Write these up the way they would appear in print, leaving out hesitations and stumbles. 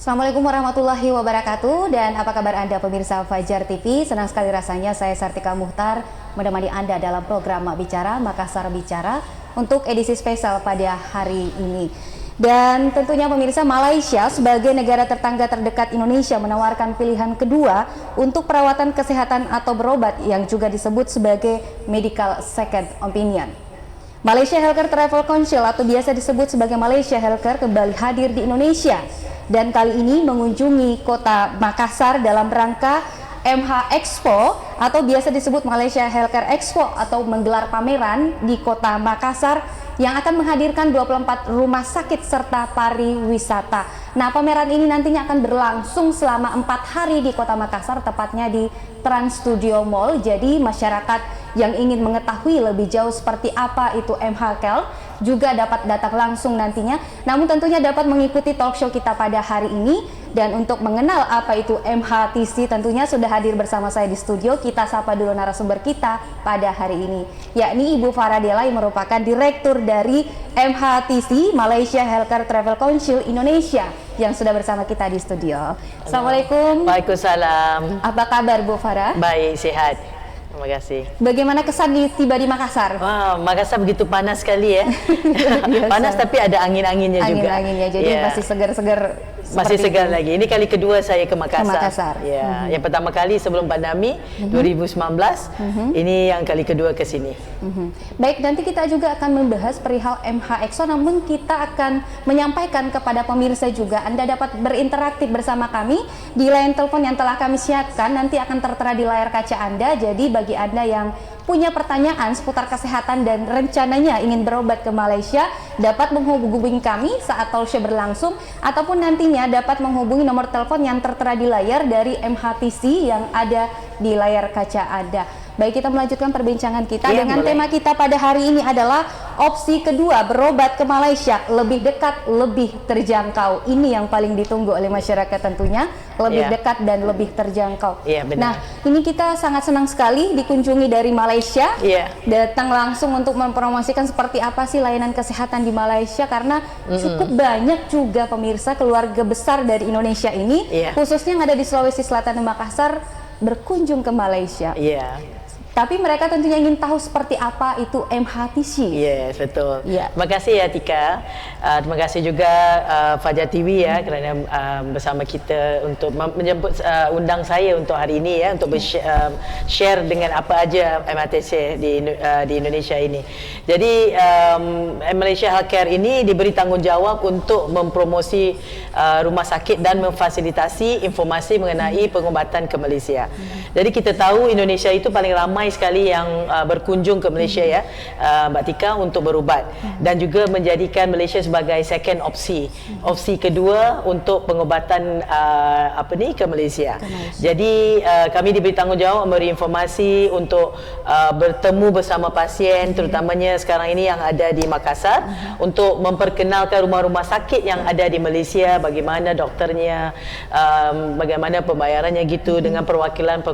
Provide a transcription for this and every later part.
Assalamualaikum warahmatullahi wabarakatuh. Dan apa kabar Anda pemirsa Fajar TV? Senang sekali rasanya saya Sartika Muhtar menemani Anda dalam program Bicara Makassar Bicara untuk edisi spesial pada hari ini. Dan tentunya pemirsa, Malaysia sebagai negara tetangga terdekat Indonesia menawarkan pilihan kedua untuk perawatan kesehatan atau berobat yang juga disebut sebagai medical second opinion. Malaysia Healthcare Travel Council atau biasa disebut sebagai Malaysia Healthcare kembali hadir di Indonesia dan kali ini mengunjungi kota Makassar dalam rangka MH Expo atau biasa disebut Malaysia Healthcare Expo atau menggelar pameran di kota Makassar yang akan menghadirkan 24 rumah sakit serta pariwisata. Nah, pameran ini nantinya akan berlangsung selama 4 hari di kota Makassar, tepatnya di Trans Studio Mall. Jadi masyarakat yang ingin mengetahui lebih jauh seperti apa itu MHKL juga dapat datang langsung nantinya. Namun tentunya dapat mengikuti talk show kita pada hari ini. Dan untuk mengenal apa itu MHTC tentunya sudah hadir bersama saya di studio. Kita sapa dulu narasumber kita pada hari ini, yakni Ibu Farah Della yang merupakan Direktur dari MHTC Malaysia Healthcare Travel Council Indonesia yang sudah bersama kita di studio. Assalamualaikum. Waalaikumsalam. Apa kabar Bu Farah? Baik, sehat. Terima kasih. Bagaimana kesan tiba di Makassar? Wah, Makassar begitu panas sekali ya. Panas tapi ada angin-anginnya juga. Angin-anginnya, jadi masih segar-segar. Masih segar lagi. Ini kali kedua saya ke Makassar. Ke Makassar. Ya, yang pertama kali sebelum pandemi 2019. Ini yang kali kedua ke sini. Baik, nanti kita juga akan membahas perihal MH Expo, namun kita akan menyampaikan kepada pemirsa juga Anda dapat berinteraktif bersama kami di line telepon yang telah kami siapkan, nanti akan tertera di layar kaca Anda. Jadi bagi Anda yang punya pertanyaan seputar kesehatan dan rencananya ingin berobat ke Malaysia, dapat menghubungi kami saat talk show berlangsung ataupun nantinya dapat menghubungi nomor telepon yang tertera di layar dari MHTC yang ada di layar kaca Anda. Baik, kita melanjutkan perbincangan kita dengan tema kita pada hari ini adalah opsi kedua, berobat ke Malaysia, lebih dekat, lebih terjangkau. Ini yang paling ditunggu oleh masyarakat tentunya, lebih dekat dan lebih terjangkau. Nah, ini kita sangat senang sekali dikunjungi dari Malaysia, datang langsung untuk mempromosikan seperti apa sih layanan kesehatan di Malaysia, karena cukup banyak juga pemirsa keluarga besar dari Indonesia ini, khususnya yang ada di Sulawesi Selatan dan Makassar, berkunjung ke Malaysia. Tapi mereka tentunya ingin tahu seperti apa itu MHTC. Yes, betul. Terima kasih ya Tika. Terima kasih juga Fajar TV ya kerana bersama kita untuk menjemput undang saya untuk hari ini ya, untuk share dengan apa aja MHTC di Indonesia ini. Jadi Malaysia Healthcare ini diberi tanggungjawab untuk mempromosi rumah sakit dan memfasilitasi informasi mengenai pengobatan ke Malaysia. Jadi kita tahu Indonesia itu paling ramai sekali yang berkunjung ke Malaysia ya, Mbak Tika, untuk berubat dan juga menjadikan Malaysia sebagai second opsi. Opsi kedua untuk pengobatan ke Malaysia. Jadi kami diberi tanggungjawab memberi informasi untuk bertemu bersama pasien, terutamanya sekarang ini yang ada di Makassar, untuk memperkenalkan rumah-rumah sakit yang ada di Malaysia, bagaimana dokternya, bagaimana pembayarannya gitu, dengan perwakilan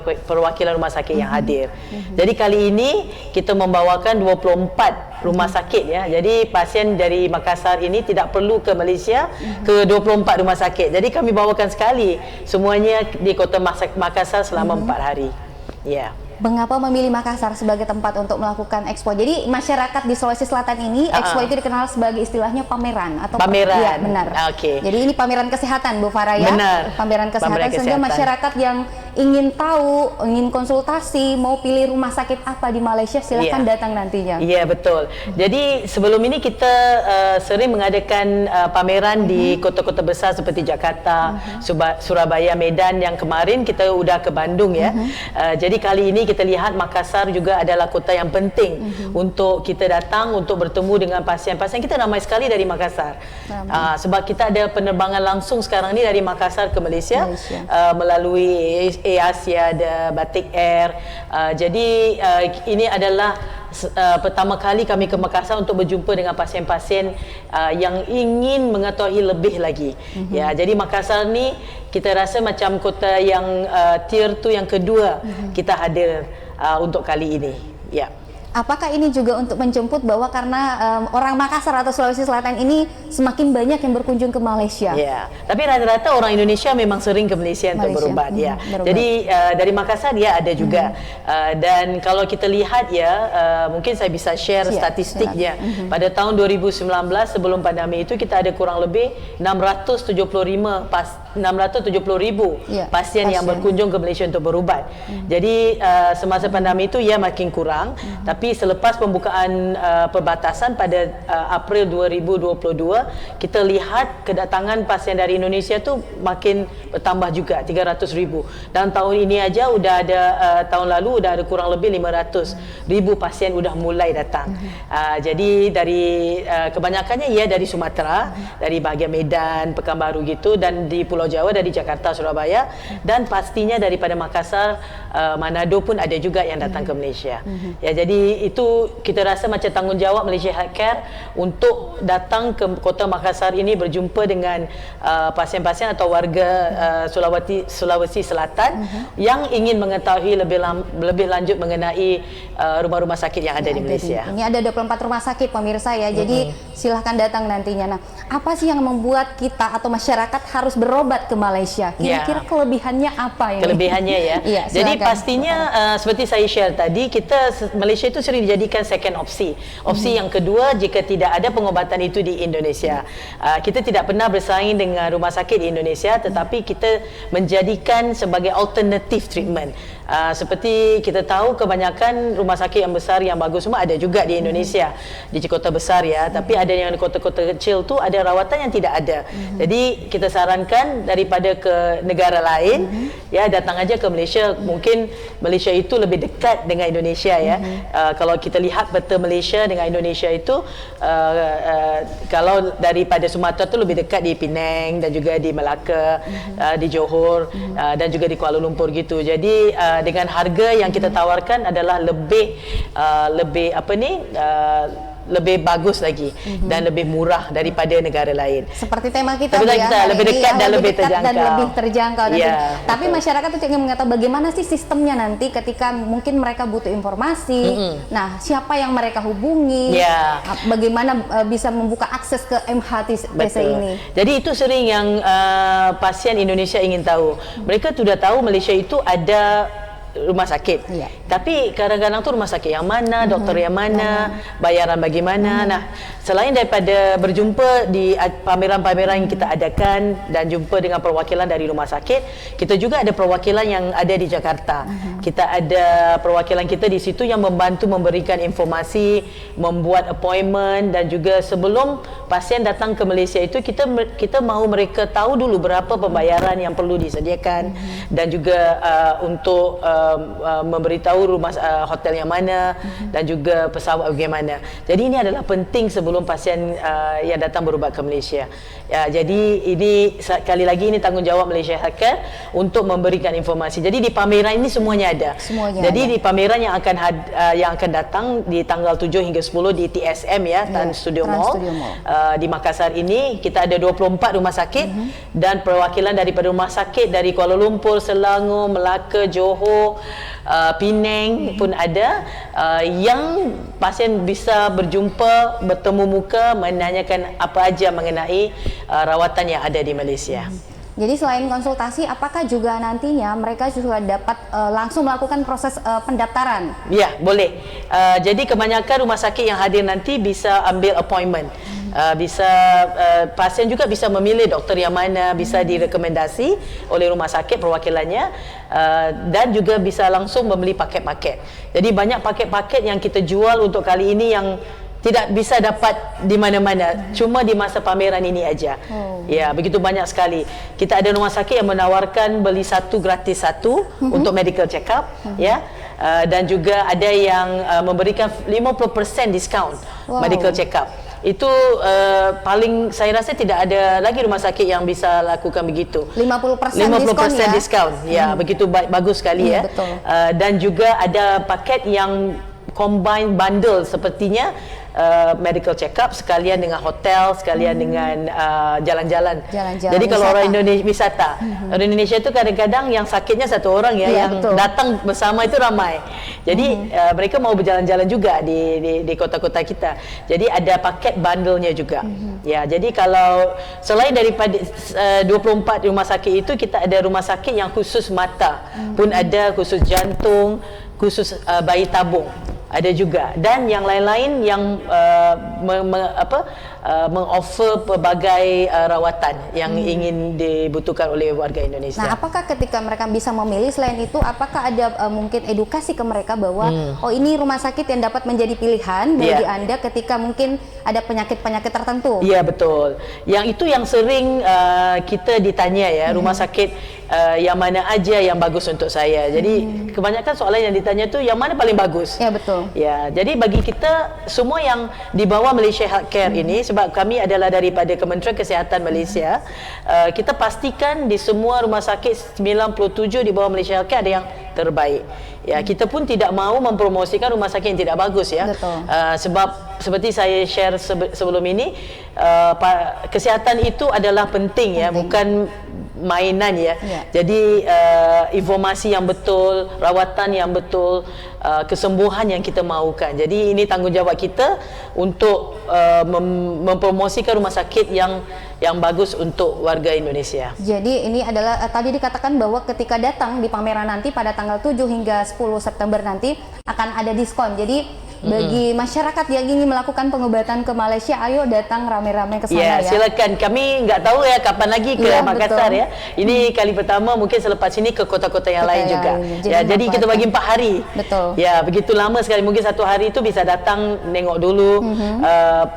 rumah sakit yang hadir. Jadi kali ini kita membawakan 24 rumah sakit ya. Jadi pasien dari Makassar ini tidak perlu ke Malaysia ke 24 rumah sakit. Jadi kami bawakan sekali semuanya di kota Makassar selama 4 hari. Mengapa memilih Makassar sebagai tempat untuk melakukan expo? Jadi masyarakat di Sulawesi Selatan ini expo itu dikenal sebagai istilahnya pameran atau pameran. Ya, benar. Jadi ini pameran kesehatan Bu Farah ya. Benar. Pameran kesehatan sehingga masyarakat yang ingin tahu, ingin konsultasi, mau pilih rumah sakit apa di Malaysia, silahkan datang nantinya. Iya, betul. Jadi sebelum ini kita sering mengadakan pameran di kota-kota besar seperti Jakarta, Surabaya, Medan. Yang kemarin kita udah ke Bandung ya. Jadi kali ini kita lihat Makassar juga adalah kota yang penting untuk kita datang untuk bertemu dengan pasien-pasien. Kita ramai sekali dari Makassar. Sebab kita ada penerbangan langsung sekarang ni dari Makassar ke Malaysia. Melalui Asia, ada Batik Air. Jadi ini adalah pertama kali kami ke Makassar untuk berjumpa dengan pasien-pasien yang ingin mengetahui lebih lagi. Jadi Makassar ni kita rasa macam kota yang tier tu yang kedua kita hadir untuk kali ini. Apakah ini juga untuk menjemput bahwa karena orang Makassar atau Sulawesi Selatan ini semakin banyak yang berkunjung ke Malaysia? Ya, tapi rata-rata orang Indonesia memang sering ke Malaysia untuk berobat ya. Berobat. Jadi dari Makassar ya ada juga. Dan kalau kita lihat ya, mungkin saya bisa share statistiknya. Pada tahun 2019 sebelum pandemi itu kita ada kurang lebih 670,000 pasien yang berkunjung ke Malaysia untuk berubat. Jadi semasa pandemi itu ya makin kurang, tapi selepas pembukaan perbatasan pada April 2022, kita lihat kedatangan pasien dari Indonesia tu makin bertambah juga 300,000. Dan tahun ini aja udah ada tahun lalu udah ada kurang lebih 500,000 pasien udah mulai datang. Jadi dari kebanyakannya ya dari Sumatera, dari bahagian Medan, Pekanbaru gitu, dan di Pulau Jawa dari Jakarta, Surabaya, dan pastinya daripada Makassar, Manado pun ada juga yang datang ke Malaysia. Ya, jadi itu kita rasa macam tanggungjawab Malaysia Healthcare untuk datang ke kota Makassar ini berjumpa dengan pasien-pasien atau warga Sulawesi Selatan yang ingin mengetahui lebih lanjut mengenai rumah-rumah sakit yang ada di Malaysia. Ini ada 24 rumah sakit pemirsa ya. Jadi silahkan datang nantinya. Nah, apa sih yang membuat kita atau masyarakat harus berobat ke Malaysia? Kira-kira kelebihannya apa ini? Kelebihannya ya. Iya, jadi pastinya seperti saya share tadi, Malaysia itu sering dijadikan second opsi. Opsi yang kedua jika tidak ada pengobatan itu di Indonesia. Kita tidak pernah bersaing dengan rumah sakit di Indonesia, tetapi kita menjadikan sebagai alternative treatment. Seperti kita tahu kebanyakan rumah sakit yang besar yang bagus semua ada juga di Indonesia, di kota besar ya, tapi ada yang di kota-kota kecil tu ada rawatan yang tidak ada. Jadi kita sarankan daripada ke negara lain ya, datang aja ke Malaysia. Mungkin Malaysia itu lebih dekat dengan Indonesia ya. Kalau kita lihat peta Malaysia dengan Indonesia itu, kalau daripada Sumatera tu lebih dekat di Penang dan juga di Melaka, di Johor, dan juga di Kuala Lumpur gitu. Jadi dengan harga yang kita tawarkan adalah lebih bagus lagi dan lebih murah daripada negara lain. Seperti tema kita ya, lebih dekat dan lebih terjangkau. Dan lebih terjangkau. Tapi masyarakat itu ingin mengetahui bagaimana sih sistemnya nanti ketika mungkin mereka butuh informasi. Nah, siapa yang mereka hubungi? Bagaimana bisa membuka akses ke MHTC ini? Jadi itu sering yang pasien Indonesia ingin tahu. Mereka sudah tahu Malaysia itu ada rumah sakit. Tapi kadang-kadang tu rumah sakit yang mana, doktor yang mana, bayaran bagaimana. Nah, selain daripada berjumpa di pameran-pameran yang kita adakan dan jumpa dengan perwakilan dari rumah sakit, kita juga ada perwakilan yang ada di Jakarta. Kita ada perwakilan kita di situ yang membantu memberikan informasi, membuat appointment, dan juga sebelum pasien datang ke Malaysia itu kita mahu mereka tahu dulu berapa pembayaran yang perlu disediakan, dan juga untuk memberitahu rumah hotel yang mana dan juga pesawat bagaimana. Jadi ini adalah penting sebelum pasien yang datang berubat ke Malaysia. Jadi ini sekali lagi ini tanggungjawab Malaysia Healthcare untuk memberikan informasi. Jadi di pameran ini semuanya ada. Di pameran yang akan datang di tanggal 7 hingga 10 di TSM ya, Trans Studio Mall di Makassar ini, kita ada 24 rumah sakit dan perwakilan daripada rumah sakit dari Kuala Lumpur, Selangor, Melaka, Johor, Penang pun ada, yang pasien bisa berjumpa, bertemu muka, menanyakan apa aja mengenai rawatan yang ada di Malaysia. Jadi selain konsultasi, apakah juga nantinya mereka juga dapat langsung melakukan proses pendaftaran? Ya, boleh. Jadi kebanyakan rumah sakit yang hadir nanti bisa ambil appointment. Pasien juga bisa memilih doktor yang mana, bisa direkomendasi oleh rumah sakit perwakilannya, dan juga bisa langsung membeli paket-paket. Jadi banyak paket-paket yang kita jual untuk kali ini yang tidak bisa dapat di mana-mana, cuma di masa pameran ini aja. Ya, begitu banyak sekali. Kita ada rumah sakit yang menawarkan beli satu gratis satu untuk medical check up, ya. Dan juga ada yang memberikan 50% diskaun medical check up. Itu paling saya rasa tidak ada lagi rumah sakit yang bisa lakukan begitu. 50% diskaun. Ya, begitu bagus sekali ya. Betul. Dan juga ada paket yang combine bundle sepertinya medical check up sekalian dengan hotel, sekalian dengan jalan-jalan. Jadi kalau orang Indonesia wisata, orang Indonesia itu kadang-kadang yang sakitnya satu orang ya, yang datang bersama itu ramai. Jadi mereka mau berjalan-jalan juga di kota-kota kita. Jadi ada paket bundle-nya juga. Ya, jadi kalau selain daripada 24 rumah sakit itu, kita ada rumah sakit yang khusus mata pun ada, khusus jantung, khusus bayi tabung ada juga, dan yang lain-lain yang mengoffer pelbagai rawatan yang ingin dibutuhkan oleh warga Indonesia. Nah, apakah ketika mereka bisa memilih, selain itu apakah ada mungkin edukasi ke mereka bahwa oh ini rumah sakit yang dapat menjadi pilihan bagi Anda ketika mungkin ada penyakit-penyakit tertentu? Iya, betul. Yang itu yang sering kita ditanya ya, rumah sakit yang mana aja yang bagus untuk saya. Jadi kebanyakan soalan yang ditanya tu yang mana paling bagus. Ya, betul. Ya, jadi bagi kita semua yang di bawah Malaysia Healthcare ini, sebab kami adalah daripada Kementerian Kesihatan Malaysia, kita pastikan di semua rumah sakit 97 di bawah Malaysia Healthcare ada yang terbaik. Ya, kita pun tidak mahu mempromosikan rumah sakit yang tidak bagus ya. Sebab seperti saya share sebelum ini, kesihatan itu adalah penting ya, bukan mainan ya. Jadi informasi yang betul, rawatan yang betul, kesembuhan yang kita mahukan. Jadi ini tanggungjawab kita untuk mempromosikan rumah sakit yang bagus untuk warga Indonesia. Jadi ini adalah tadi dikatakan bahwa ketika datang di pameran nanti pada tanggal 7 hingga 10 September nanti akan ada diskon. Jadi bagi masyarakat yang ingin melakukan pengobatan ke Malaysia, ayo datang rame-rame ke sana ya. Silakan. Kami nggak tahu ya kapan lagi ke Makassar ya. Ini kali pertama, mungkin selepas ini ke kota-kota yang lain juga. Jadi kita bagi 4 hari. Betul. Ya, begitu lama sekali. Mungkin 1 hari itu bisa datang nengok dulu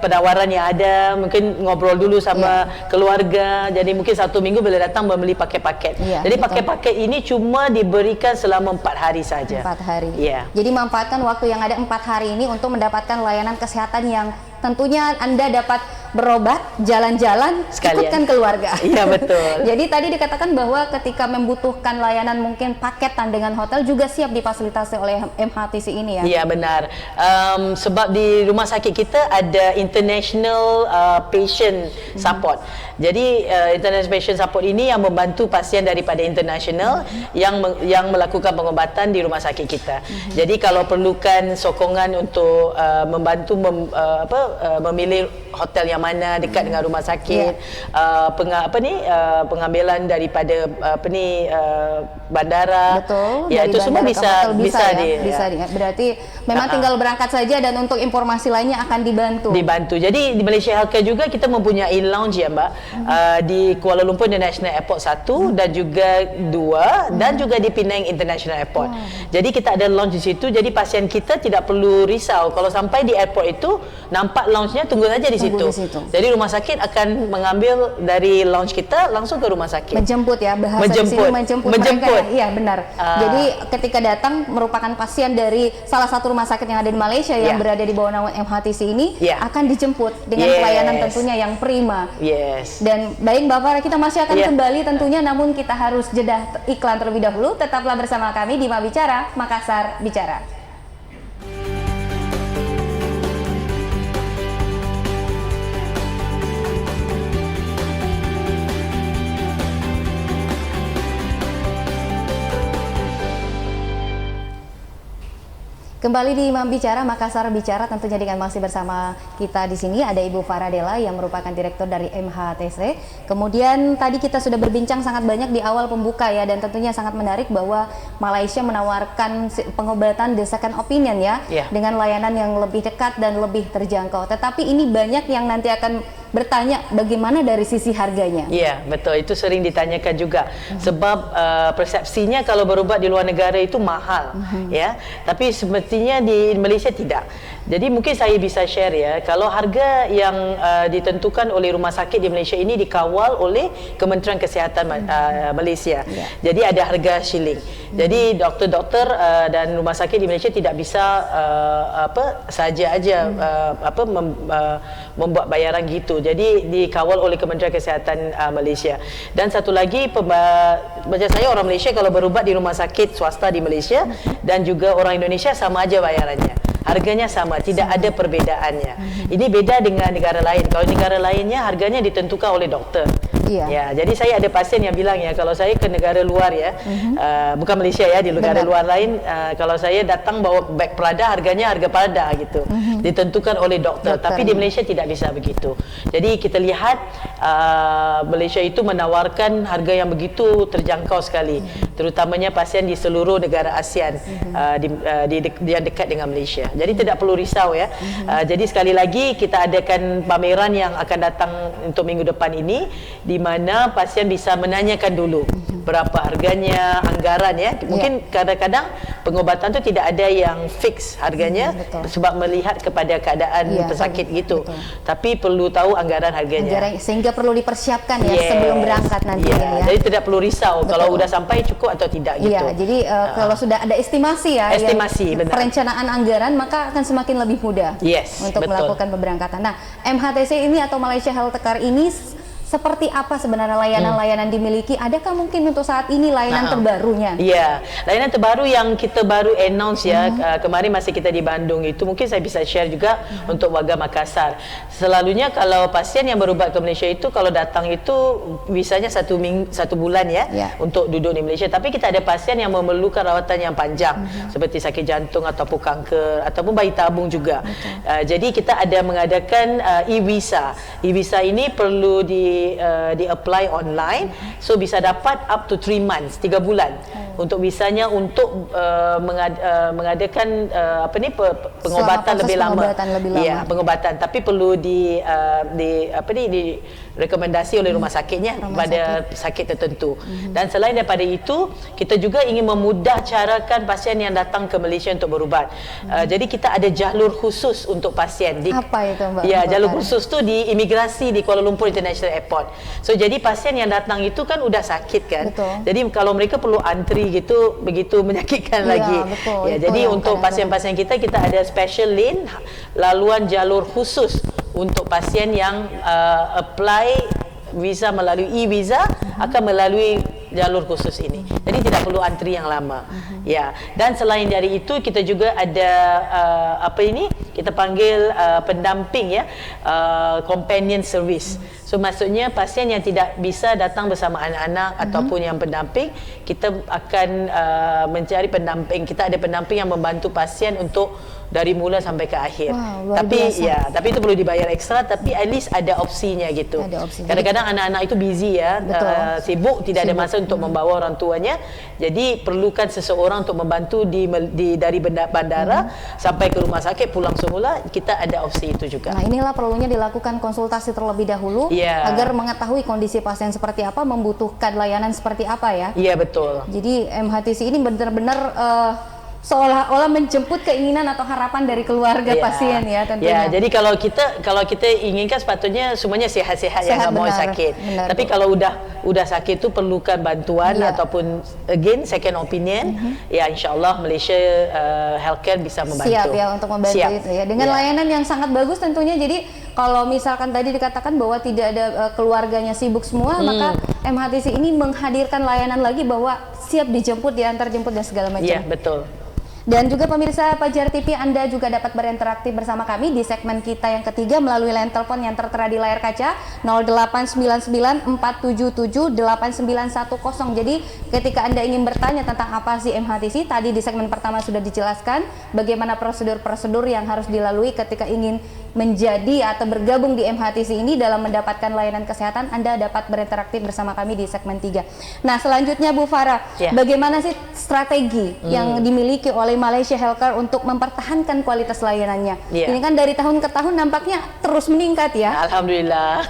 penawaran yang ada, mungkin ngobrol dulu sama keluarga. Jadi mungkin 1 minggu boleh datang membeli paket-paket. Jadi paket-paket ini cuma diberikan selama 4 hari saja. 4 hari. Ya. Jadi manfaatkan waktu yang ada 4 hari ini untuk mendapatkan layanan kesehatan yang tentunya Anda dapat berobat, jalan-jalan, ikutkan keluarga. Iya, betul. Jadi tadi dikatakan bahwa ketika membutuhkan layanan mungkin paketan dengan hotel juga siap difasilitasi oleh MHTC ini ya? Iya, benar. Sebab di rumah sakit kita ada International Patient Support. Jadi International Patient Support ini yang membantu pasien daripada international yang melakukan pengobatan di rumah sakit kita. Jadi kalau perlukan sokongan untuk membantu memilih hotel yang mana dekat dengan rumah sakit, pengambilan daripada bandara. Betul. Ya, itu semua bisa berarti memang tinggal berangkat saja, dan untuk informasi lainnya akan dibantu. Jadi di Malaysia Healthcare juga kita mempunyai lounge ya, Mbak, di Kuala Lumpur International Airport 1 dan juga 2 dan juga di Penang International Airport. Jadi kita ada lounge di situ. Jadi pasien kita tidak perlu risau kalau sampai di airport itu nampak lounge-nya, tunggu saja di situ. Jadi rumah sakit akan mengambil dari lounge kita langsung ke rumah sakit. Menjemput ya, bahasa di sini menjemput. Mereka. Iya, benar. Jadi ketika datang merupakan pasien dari salah satu rumah sakit yang ada di Malaysia yang berada di bawah naungan MHTC ini akan dijemput dengan pelayanan tentunya yang prima. Dan baik Bapak, kita masih akan kembali tentunya, namun kita harus jeda iklan terlebih dahulu. Tetaplah bersama kami di Mabicara, Makassar Bicara. Kembali di Bicara, Makassar Bicara, tentunya dengan masih bersama kita di sini ada Ibu Faradela yang merupakan direktur dari MHTC. Kemudian tadi kita sudah berbincang sangat banyak di awal pembuka ya, dan tentunya sangat menarik bahwa Malaysia menawarkan pengobatan the second opinion ya, dengan layanan yang lebih dekat dan lebih terjangkau. Tetapi ini banyak yang nanti akan bertanya bagaimana dari sisi harganya. Iya, betul. Itu sering ditanyakan juga. Sebab persepsinya kalau berobat di luar negara itu mahal, ya. Tapi sepertinya di Malaysia tidak. Jadi mungkin saya bisa share ya, kalau harga yang ditentukan oleh rumah sakit di Malaysia ini dikawal oleh Kementerian Kesihatan Malaysia. Jadi ada harga shilling. Jadi doktor-doktor dan rumah sakit di Malaysia tidak bisa saja aja membuat bayaran gitu. Jadi dikawal oleh Kementerian Kesihatan Malaysia. Dan satu lagi, macam saya orang Malaysia kalau berubat di rumah sakit swasta di Malaysia dan juga orang Indonesia sama aja bayarannya. harganya sama, tidak ada perbedaannya. Ini beda dengan negara lain. Kalau negara lainnya harganya ditentukan oleh doktor. Iya. Ya, jadi saya ada pasien yang bilang ya, kalau saya ke negara luar ya, bukan Malaysia ya, di negara luar lain, kalau saya datang bawa beg Prada, harganya harga Prada gitu, ditentukan oleh doktor. Tapi di Malaysia tidak bisa begitu. Jadi kita lihat Malaysia itu menawarkan harga yang begitu terjangkau sekali, terutamanya pasien di seluruh negara ASEAN yang dekat dengan Malaysia. Jadi tidak perlu risau ya. Jadi sekali lagi kita adakan pameran yang akan datang untuk minggu depan ini, di mana pasien bisa menanyakan dulu berapa harganya, anggaran ya. Mungkin kadang-kadang pengobatan tu tidak ada yang fix harganya, sebab melihat kepada keadaan pesakit gitu. Tapi perlu tahu anggaran harganya. Sehingga perlu dipersiapkan ya sebelum berangkat nanti ya. Jadi tidak perlu risau kalau sudah sampai cukup atau tidak gitu. Iya, jadi kalau sudah ada estimasi ya, benar. perencanaan anggaran, maka akan semakin lebih mudah untuk melakukan pemberangkatan. Nah, MHTC ini atau Malaysia Healthcare ini seperti apa sebenarnya layanan-layanan dimiliki? Adakah mungkin untuk saat ini layanan terbarunya? Iya, layanan terbaru yang kita baru announce ya, kemarin masih kita di Bandung itu, mungkin saya bisa share juga untuk warga Makassar. Selalunya kalau pasien yang berubat ke Malaysia itu, kalau datang itu visanya satu bulan ya, untuk duduk di Malaysia. Tapi kita ada pasien yang memerlukan rawatan yang panjang, seperti sakit jantung ataupun kanker, ataupun bayi tabung juga. Jadi kita ada mengadakan e-visa. E-visa ini perlu di apply online, so bisa dapat up to 3 months, 3 bulan untuk visanya untuk mengadakan pengobatan lebih lama. Ya, pengobatan, tapi perlu di rekomendasi oleh rumah sakitnya pada sakit tertentu. Dan selain daripada itu, kita juga ingin memudah carakan pasien yang datang ke Malaysia untuk berubat. Jadi kita ada jalur khusus untuk pasien. Apa itu, Mbak? Ya, jalur khusus tu di imigrasi di Kuala Lumpur International Airport. So jadi pasien yang datang itu kan udah sakit kan. Jadi kalau mereka perlu antri gitu, begitu menyakitkan lagi. Ya, jadi untuk pasien-pasien kita ada special lane, laluan jalur khusus untuk pasien yang apply visa melalui e-visa, akan melalui jalur khusus ini. Jadi tidak perlu antri yang lama. Ya, dan selain dari itu kita juga ada kita panggil pendamping ya, companion service. So maksudnya pasien yang tidak bisa datang bersama anak-anak ataupun yang pendamping, kita akan mencari pendamping. Kita ada pendamping yang membantu pasien untuk dari mula sampai ke akhir. Tapi itu perlu dibayar ekstra, tapi at least ada opsinya gitu. Kadang-kadang anak-anak itu busy ya, sibuk, tidak ada masa untuk membawa orang tuanya. Jadi perlukan seseorang untuk membantu dari bandara sampai ke rumah sakit, pulang semula, kita ada opsi itu juga. Nah, inilah perlunya dilakukan konsultasi terlebih dahulu agar mengetahui kondisi pasien seperti apa, membutuhkan layanan seperti apa ya. Iya, betul. Jadi MHTC ini benar-benar seolah-olah menjemput keinginan atau harapan dari keluarga pasien ya tentunya. Ya, jadi kalau kita inginkan sepatutnya semuanya sehat-sehat, yang nggak mau sakit. Tapi kalau udah sakit itu perlukan bantuan ataupun again second opinion, ya insyaallah Malaysia Healthcare bisa membantu. Siap ya untuk membantu itu ya. Dengan layanan yang sangat bagus tentunya. Jadi kalau misalkan tadi dikatakan bahwa tidak ada keluarganya sibuk semua, maka MHTC ini menghadirkan layanan lagi bahwa siap dijemput, diantar jemput dan segala macam. Iya, betul. Dan juga pemirsa Fajar TV, Anda juga dapat berinteraksi bersama kami di segmen kita yang ketiga melalui line telepon yang tertera di layar kaca 0899477891. Jadi ketika Anda ingin bertanya tentang apa sih MHTC, tadi di segmen pertama sudah dijelaskan bagaimana prosedur-prosedur yang harus dilalui ketika ingin menjadi atau bergabung di MHTC ini dalam mendapatkan layanan kesehatan. Anda dapat berinteraksi bersama kami di segmen 3. Nah, selanjutnya Bu Farah, bagaimana sih strategi yang dimiliki oleh Malaysia Healthcare untuk mempertahankan kualitas layanannya? Ini kan dari tahun ke tahun nampaknya terus meningkat ya. Alhamdulillah.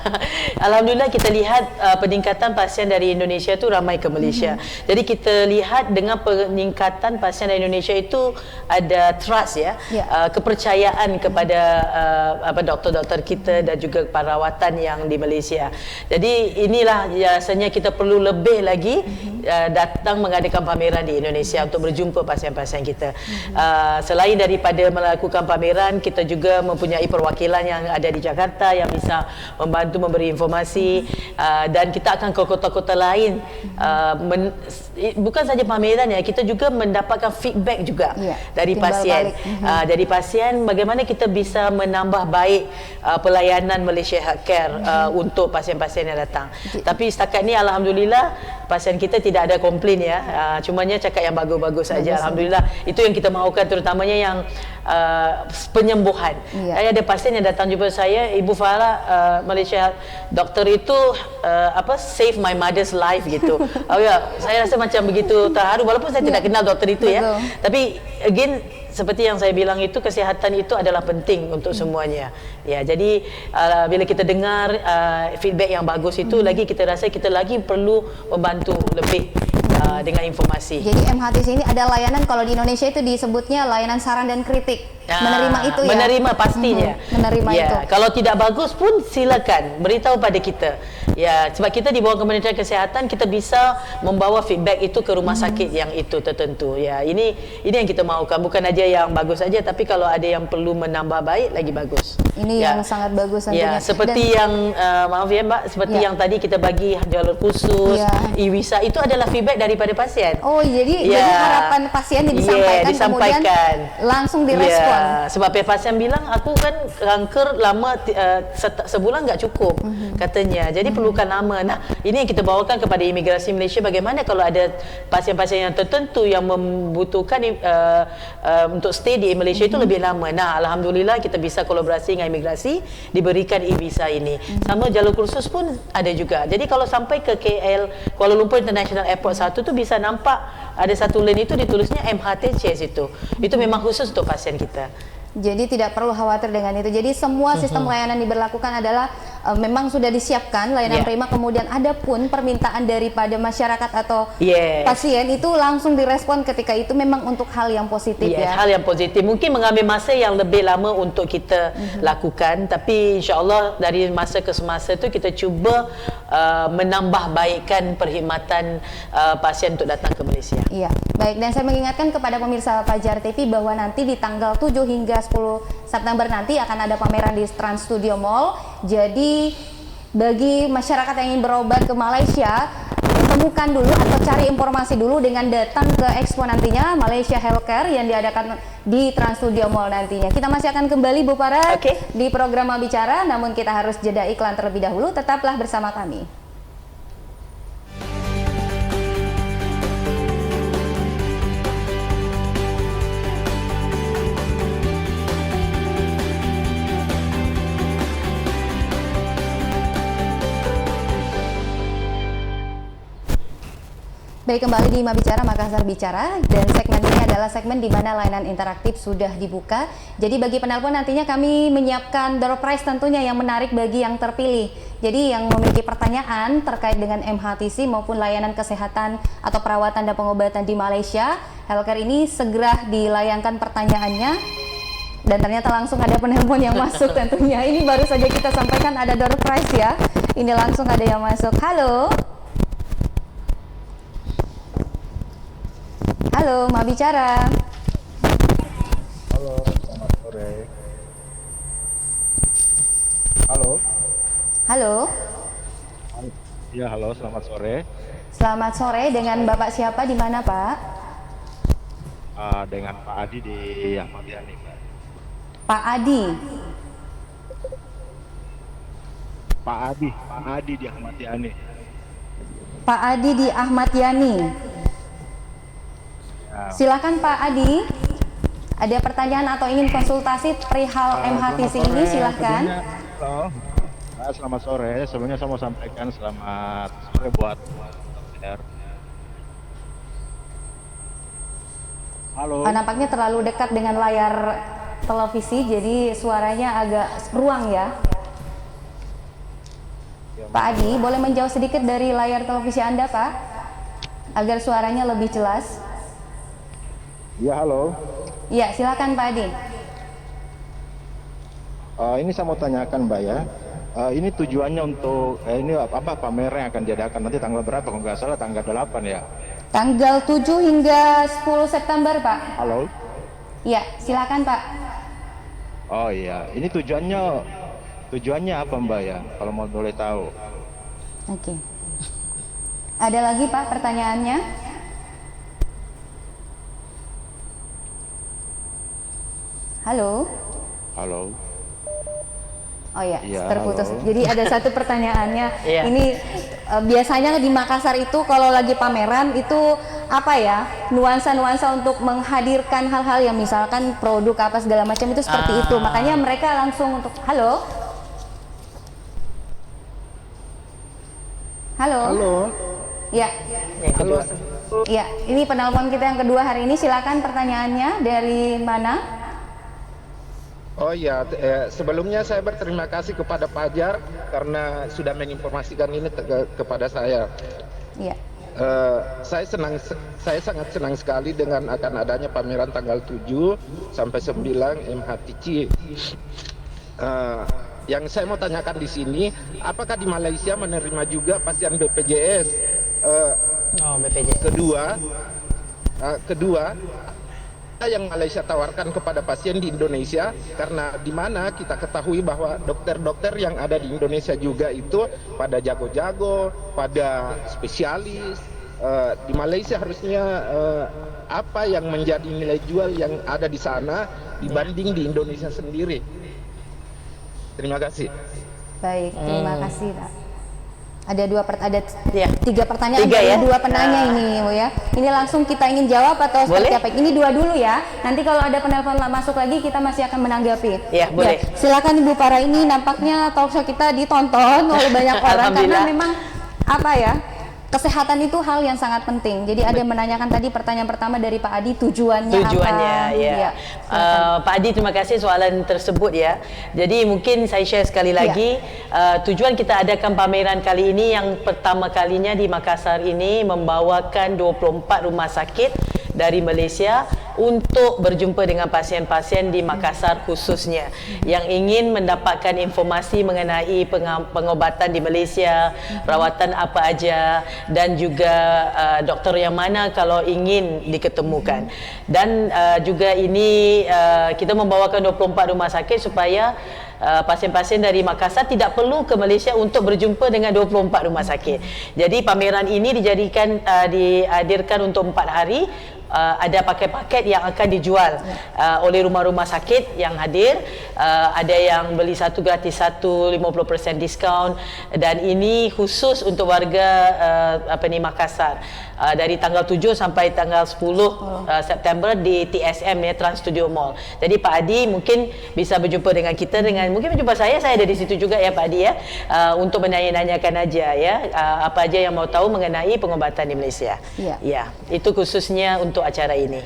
Alhamdulillah kita lihat peningkatan pasien dari Indonesia itu ramai ke Malaysia. Jadi kita lihat dengan peningkatan pasien dari Indonesia itu ada trust ya, kepercayaan kepada doktor-doktor kita dan juga perawatan yang di Malaysia. Jadi inilah rasanya kita perlu lebih lagi datang mengadakan pameran di Indonesia untuk berjumpa pasien-pasien kita. Selain daripada melakukan pameran, kita juga mempunyai perwakilan yang ada di Jakarta yang bisa membantu memberi informasi, dan kita akan ke kota-kota lain. Bukan saja pameran ya, kita juga mendapatkan feedback juga dari pasien. Dari pasien, bagaimana kita bisa menambah baik pelayanan Malaysia Healthcare untuk pasien-pasien yang datang. Tapi setakat ni alhamdulillah pasien kita tidak ada komplain ya. Cumanya cakap yang bagus-bagus saja. Alhamdulillah, itu yang kita mahukan, terutamanya yang penyembuhan. Saya ada pasien yang datang jumpa saya, Ibu Farah, Malaysia doktor itu save my mother's life gitu. Saya rasa macam begitu terharu, walaupun saya tidak kenal doktor itu ya. Tapi again, seperti yang saya bilang itu, kesihatan itu adalah penting untuk semuanya. Ya, jadi bila kita dengar feedback yang bagus itu, lagi kita rasa kita lagi perlu membantu lebih dengan informasi. Jadi MHTC ini ada layanan, kalau di Indonesia itu disebutnya layanan saran dan kritik. Menerima itu ya? Menerima pastinya. Menerima itu. Kalau tidak bagus pun silakan beritahu pada kita. Ya, sebab kita di bawah Kementerian Kesihatan, kita bisa membawa feedback itu ke rumah sakit yang itu tertentu. Ya, ini yang kita mahukan, bukan aja yang bagus saja, tapi kalau ada yang perlu menambah baik lagi bagus. Ini yang sangat bagus tentunya. Ya, seperti yang maaf ya Mbak, seperti yang tadi kita bagi jalur khusus, e-visa, itu adalah feedback daripada pasien. Oh, jadi harapan pasien disampaikan, kemudian langsung direspon. Sebab pasien bilang, aku kan kanker lama sebulan nggak cukup katanya, jadi perlukan lama. Nah, ini yang kita bawakan kepada Imigrasi Malaysia, bagaimana kalau ada pasien-pasien yang tertentu yang membutuhkan untuk stay di Malaysia itu lebih lama. Nah, alhamdulillah kita bisa kolaborasi dengan imigrasi, diberikan e-visa ini. Sama jalur kursus pun ada juga. Jadi kalau sampai ke KL, Kuala Lumpur International Airport 1 tu bisa nampak ada satu lane itu ditulisnya MHTC situ. Itu memang khusus untuk pasien kita. Jadi tidak perlu khawatir dengan itu. Jadi semua sistem layanan diberlakukan adalah memang sudah disiapkan layanan prima, kemudian ada pun permintaan daripada masyarakat atau pasien itu langsung direspon ketika itu memang untuk hal yang positif ya. Hal yang positif. Mungkin mengambil masa yang lebih lama untuk kita lakukan, tapi insya-Allah dari masa ke semasa itu kita cuba menambah baikkan perkhidmatan pasien untuk datang ke Malaysia. Iya. Baik, dan saya mengingatkan kepada pemirsa Fajar TV bahwa nanti di tanggal 7 hingga 10 September nanti akan ada pameran di Trans Studio Mall. Jadi bagi masyarakat yang ingin berobat ke Malaysia, temukan dulu atau cari informasi dulu dengan datang ke expo nantinya Malaysia Healthcare yang diadakan di Trans Studio Mall nantinya. Kita masih akan kembali Bu Farah di program Bicara, namun kita harus jeda iklan terlebih dahulu. Tetaplah bersama kami. Baik, kembali di Bicara Makassar Bicara, dan segmen ini adalah segmen di mana layanan interaktif sudah dibuka. Jadi bagi penelpon nantinya kami menyiapkan door prize tentunya yang menarik bagi yang terpilih. Jadi yang memiliki pertanyaan terkait dengan MHTC maupun layanan kesehatan atau perawatan dan pengobatan di Malaysia Healthcare ini, segera dilayangkan pertanyaannya. Dan ternyata langsung ada penelpon yang masuk tentunya. Ini baru saja kita sampaikan ada door prize ya. Ini langsung ada yang masuk. Halo. Halo, Bicara. Halo, selamat sore. Halo. Halo. Ya, halo, selamat sore. Selamat sore, dengan Bapak siapa, di mana Pak? Dengan Pak Adi di Ahmad Yani, Pak. Pak Adi. Pak Adi di Ahmad Yani. Pak Adi di Ahmad Yani. Silakan Pak Adi. Ada pertanyaan atau ingin konsultasi perihal MHTC ini, silahkan. Halo. Selamat sore. Sebelumnya saya mau sampaikan selamat sore buat Halo. Nampaknya terlalu dekat dengan layar televisi, jadi suaranya agak ruang ya. Pak Adi, boleh menjauh sedikit dari layar televisi Anda, Pak, agar suaranya lebih jelas. Ya, halo. Ya, silakan Pak Adi. Ini saya mau tanyakan, Mbak ya. Ini tujuannya untuk ini apa pameran yang akan diadakan nanti tanggal berapa? Kalau nggak salah tanggal 8 ya. Tanggal 7 hingga 10 September, Pak. Halo. Ya, silakan Pak. Oh iya, ini tujuannya apa Mbak ya? Kalau mau boleh tahu. Oke. Ada lagi Pak pertanyaannya? Halo? Halo. Oh ya, Iya, terputus. halo. Jadi ada satu pertanyaannya. Iya. Ini biasanya di Makassar itu kalau lagi pameran itu apa ya, nuansa-nuansa untuk menghadirkan hal-hal yang misalkan produk apa segala macam itu seperti itu. Makanya mereka langsung untuk halo. Halo. Halo. Ya. Yang kedua. Ya, ini penelpon kita yang kedua hari ini. Silakan pertanyaannya dari mana? Oh iya, sebelumnya saya berterima kasih kepada Fajar karena sudah menginformasikan ini kepada saya. Iya. Saya sangat senang sekali dengan akan adanya pameran tanggal 7 sampai 9 MHTC. Yang saya mau tanyakan di sini, apakah di Malaysia menerima juga pasien BPJS? BPJS. Kedua, yang Malaysia tawarkan kepada pasien di Indonesia, karena di mana kita ketahui bahwa dokter-dokter yang ada di Indonesia juga itu pada jago-jago, pada spesialis. Di Malaysia harusnya apa yang menjadi nilai jual yang ada di sana dibanding di Indonesia sendiri? Terima kasih. Baik, terima kasih Pak. Ada Ya. 3 pertanyaan Tiga dari ya? 2 penanya ini, Bu ya. Ini langsung kita ingin jawab atau seperti Boleh? apa? Ini 2 dulu ya. Nanti kalau ada penelpon masuk lagi kita masih akan menanggapi. Ya, boleh. Silakan Ibu Para, ini nampaknya talkshow kita ditonton oleh banyak orang karena Alhamdulillah. memang apa ya? Kesehatan itu hal yang sangat penting. Jadi ada yang menanyakan tadi pertanyaan pertama dari Pak Adi, tujuannya apa? Ya. Iya, silakan. Pak Adi, terima kasih soalan tersebut ya. Jadi mungkin saya share sekali lagi, tujuan kita adakan pameran kali ini yang pertama kalinya di Makassar ini membawakan 24 rumah sakit dari Malaysia untuk berjumpa dengan pasien-pasien di Makassar khususnya yang ingin mendapatkan informasi mengenai pengobatan di Malaysia, rawatan apa aja, dan juga doktor yang mana kalau ingin diketemukan. Dan juga ini kita membawakan 24 rumah sakit supaya pasien-pasien dari Makassar tidak perlu ke Malaysia untuk berjumpa dengan 24 rumah sakit. Jadi pameran ini dihadirkan untuk 4 hari. Ada paket-paket yang akan dijual oleh rumah-rumah sakit yang hadir. Ada yang beli satu gratis satu, 50% diskaun, dan ini khusus untuk warga Makassar. Dari tanggal 7 sampai tanggal 10 September di TSM ya, Trans Studio Mall. Jadi Pak Adi mungkin bisa berjumpa dengan kita, mungkin berjumpa saya ada di situ juga ya Pak Adi ya, untuk menanya-nanyakan aja ya apa aja yang mau tahu mengenai pengobatan di Malaysia. Ya, itu khususnya untuk acara ini.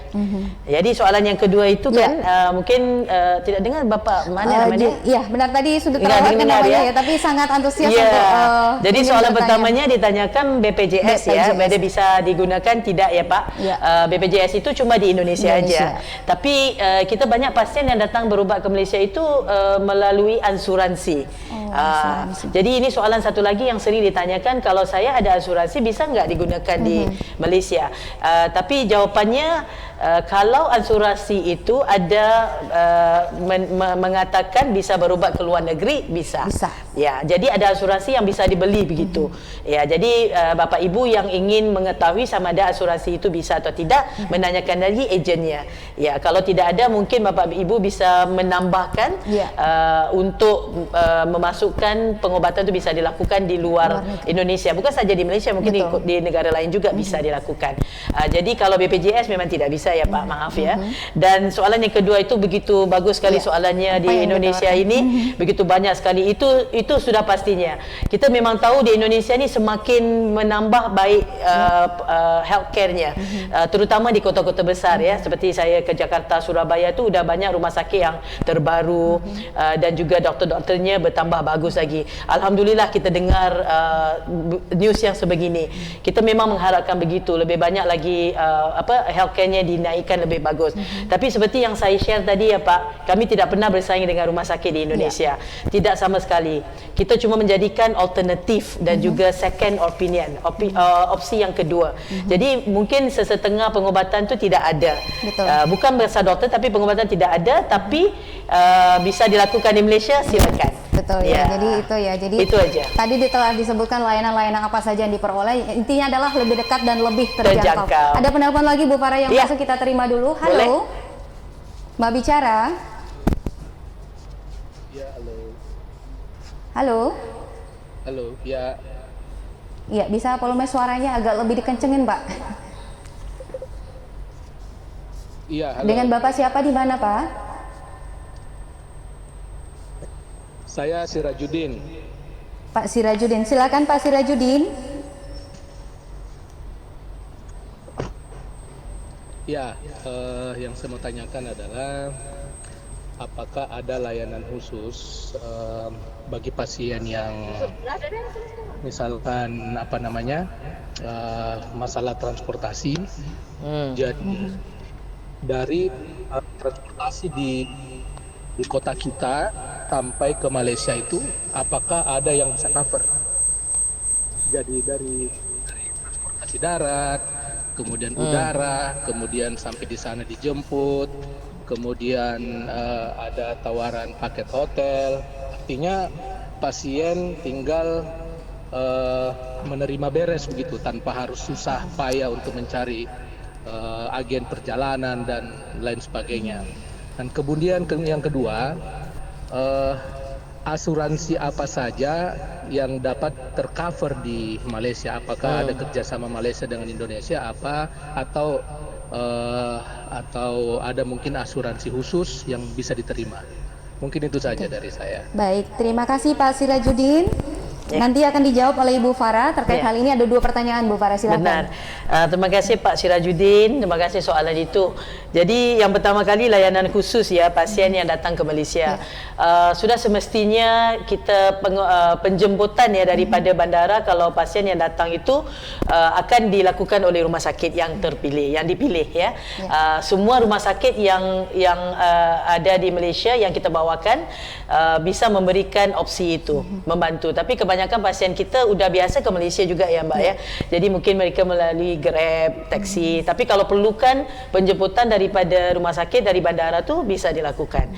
Jadi soalan yang kedua itu kan mungkin tidak dengar Bapak mana namanya? Iya, benar tadi sudah Enggak terlewatkan dengar namanya ya? ya, tapi sangat antusias Ya. untuk Jadi ingin soalan bertanya. pertamanya ditanyakan BPJS ya, BPJS. whether bisa digunakan tidak ya Pak? Ya. BPJS itu cuma di Indonesia aja. Tapi kita banyak pasien yang datang berubat ke Malaysia itu melalui asuransi. Asuransi. Jadi ini soalan satu lagi yang sering ditanyakan, kalau saya ada asuransi bisa nggak digunakan di Malaysia? Tapi jawapannya kalau asuransi itu ada mengatakan bisa berubat ke luar negeri, bisa. Ya, jadi ada asuransi yang bisa dibeli begitu. Ya, jadi Bapak Ibu yang ingin mengetahui sama ada asuransi itu bisa atau tidak, menanyakan lagi ejennya. Ya, kalau tidak ada mungkin Bapak Ibu bisa menambahkan untuk memasukkan pengobatan itu bisa dilakukan di luar Indonesia. Bukan saja di Malaysia, mungkin di negara lain juga bisa dilakukan. Jadi kalau BPJS memang tidak bisa ya Pak, maaf ya. Dan soalan yang kedua itu begitu bagus sekali soalannya di Indonesia ini, begitu banyak sekali. Itu sudah pastinya. Kita memang tahu di Indonesia ini semakin menambah baik healthcare-nya, terutama di kota-kota besar ya. Seperti saya ke Jakarta, Surabaya itu udah banyak rumah sakit yang terbaru dan juga doktor-dokternya bertambah bagus lagi. Alhamdulillah kita dengar news yang sebegini. Kita memang mengharapkan begitu, lebih banyak lagi healthcare-nya dinaikkan lebih bagus. Tapi seperti yang saya share tadi ya Pak, kami tidak pernah bersaing dengan rumah sakit di Indonesia. Tidak sama sekali. Kita cuma menjadikan alternatif dan juga second opinion, opsi yang kedua. Jadi mungkin sesetengah pengobatan tu tidak ada. Betul. Bukan berasal doktor tapi pengobatan tidak ada, tapi bisa dilakukan di Malaysia, silakan. Betul ya. Jadi itu ya. Jadi itu aja. Tadi telah disebutkan layanan-layanan apa saja yang diperoleh. Intinya adalah lebih dekat dan lebih terjangkau. Ada penelpon lagi Bu Farah yang masuk, kita terima dulu. Halo. Boleh. Mbak bicara. Ya, halo. Halo. Halo, ya. Iya, bisa volume suaranya agak lebih dikencengin, Pak. Iya, halo. Dengan Bapak siapa, di mana, Pak? Saya Sirajudin. Pak Sirajudin. Silakan Pak Sirajudin. Ya, yang saya mau tanyakan adalah apakah ada layanan khusus bagi pasien yang misalkan masalah transportasi. Jadi dari transportasi di kota kita sampai ke Malaysia itu, apakah ada yang bisa cover? Jadi dari transportasi darat, kemudian udara, kemudian sampai di sana dijemput, kemudian ada tawaran paket hotel. Artinya pasien tinggal menerima beres begitu, tanpa harus susah payah untuk mencari agen perjalanan dan lain sebagainya. Dan kemudian yang kedua, asuransi apa saja yang dapat tercover di Malaysia? Apakah ada kerjasama Malaysia dengan Indonesia atau ada mungkin asuransi khusus yang bisa diterima? Mungkin itu saja dari saya. Baik, terima kasih Pak Sirajudin. Nanti akan dijawab oleh Ibu Farah terkait hal ini. Ada 2 pertanyaan Bu Farah, silakan. Benar. Terima kasih Pak Sirajudin. Terima kasih soalan itu. Jadi yang pertama kali layanan khusus ya pasien yang datang ke Malaysia. Sudah semestinya kita penjemputan ya daripada bandara kalau pasien yang datang itu akan dilakukan oleh rumah sakit yang terpilih, yang dipilih ya. Semua rumah sakit yang ada di Malaysia yang kita bawakan bisa memberikan opsi itu, membantu. Tapi kebanyakan pasien kita udah biasa ke Malaysia juga ya Mbak ya. Jadi mungkin mereka melalui Grab, taksi. Tapi kalau perlukan penjemputan daripada rumah sakit dari bandara tu bisa dilakukan.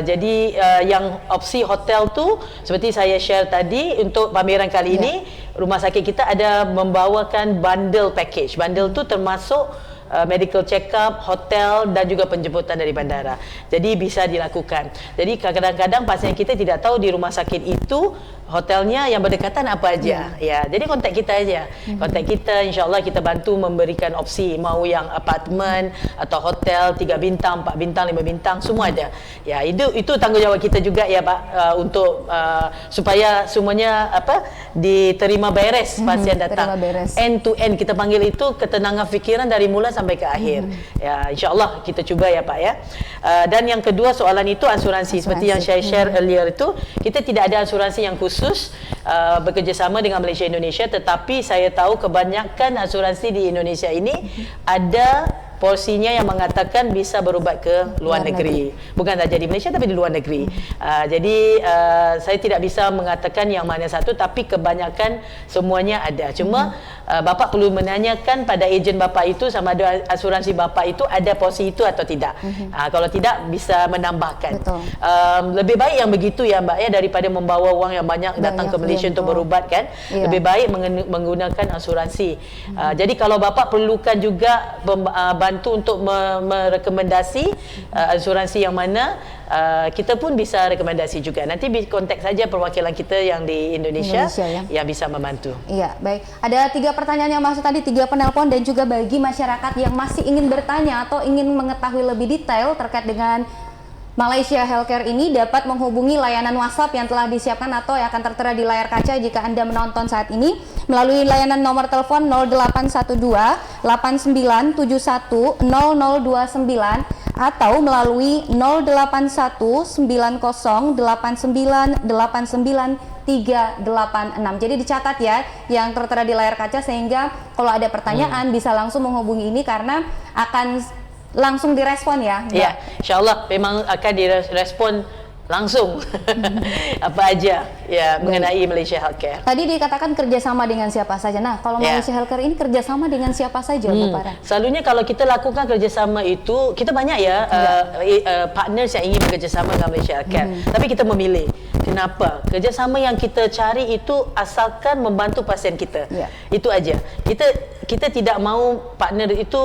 Jadi yang opsi hotel tu seperti saya share tadi untuk pameran kali ini, rumah sakit kita ada membawakan bundle package. Bundle tu termasuk medical check-up, hotel dan juga penjemputan dari bandara. Jadi bisa dilakukan. Jadi kadang-kadang pasien kita tidak tahu di rumah sakit itu hotelnya yang berdekatan apa aja. Ya, jadi kontak kita aja. Kontak kita, insya-Allah kita bantu memberikan opsi mau yang apartmen atau hotel 3 bintang, 4 bintang, 5 bintang, semua ada. Ya, itu tanggungjawab kita juga ya Pak, untuk supaya semuanya diterima beres pasien datang. End to end kita panggil itu ketenangan fikiran dari mula sampai ke akhir. Ya, insya-Allah kita cuba ya Pak ya. Dan yang kedua soalan itu asuransi. Seperti yang saya share earlier itu, kita tidak ada asuransi yang khusus bekerjasama dengan Malaysia Indonesia, tetapi saya tahu kebanyakan asuransi di Indonesia ini ada porsinya yang mengatakan bisa berubat ke luar negeri. Bukan saja di Malaysia tapi di luar negeri. Jadi saya tidak bisa mengatakan yang mana satu, tapi kebanyakan semuanya ada. Cuma Bapak perlu menanyakan pada ejen Bapak itu sama ada asuransi Bapak itu ada porsi itu atau tidak. Kalau tidak bisa menambahkan. Lebih baik yang begitu ya Mbak ya, daripada membawa wang yang banyak datang ke Malaysia untuk berubat kan. Lebih baik menggunakan asuransi. Jadi kalau Bapak perlukan juga bantu untuk merekomendasi asuransi yang mana, kita pun bisa rekomendasi juga. Nanti kontak saja perwakilan kita yang di Indonesia yang bisa membantu. Iya, baik. Ada 3 pertanyaan yang masuk tadi, 3 penelpon, dan juga bagi masyarakat yang masih ingin bertanya atau ingin mengetahui lebih detail terkait dengan Malaysia Healthcare ini, dapat menghubungi layanan WhatsApp yang telah disiapkan atau yang akan tertera di layar kaca jika Anda menonton saat ini melalui layanan nomor telepon 0812 8971 0029 atau melalui 081 90 89 89 386. Jadi dicatat ya yang tertera di layar kaca, sehingga kalau ada pertanyaan bisa langsung menghubungi ini karena akan langsung direspon ya. Iya, insya-Allah memang akan direspon langsung apa aja ya mengenai Malaysia Healthcare. Tadi dikatakan kerjasama dengan siapa saja. Nah, kalau Malaysia Healthcare ini kerjasama dengan siapa saja, Bu Farah? Selalunya kalau kita lakukan kerjasama itu, kita banyak ya partners yang ingin bekerjasama dengan Malaysia Healthcare. Tapi kita memilih. Kenapa? Kerjasama yang kita cari itu asalkan membantu pasien kita. Itu aja. Kita tidak mahu partner itu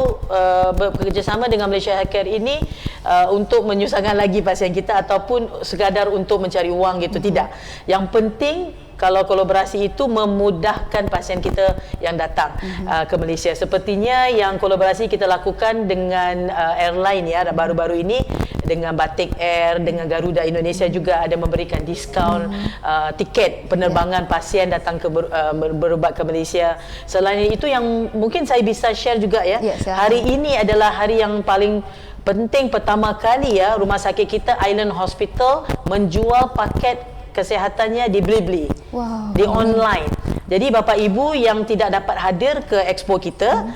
bekerjasama dengan Malaysia Healthcare ini untuk menyusahkan lagi pasien kita ataupun sekadar untuk mencari uang gitu. Tidak. Yang penting kalau kolaborasi itu memudahkan pasien kita yang datang ke Malaysia. Sepertinya yang kolaborasi kita lakukan dengan airline ya baru-baru ini dengan Batik Air, dengan Garuda Indonesia juga ada memberikan diskaun tiket penerbangan pasien datang ke berubat ke Malaysia. Selain itu yang mungkin saya bisa share juga ya. Hari ini adalah hari yang paling penting pertama kali ya rumah sakit kita Island Hospital menjual paket kesehatannya di Blibli, di online. Jadi bapa ibu yang tidak dapat hadir ke expo kita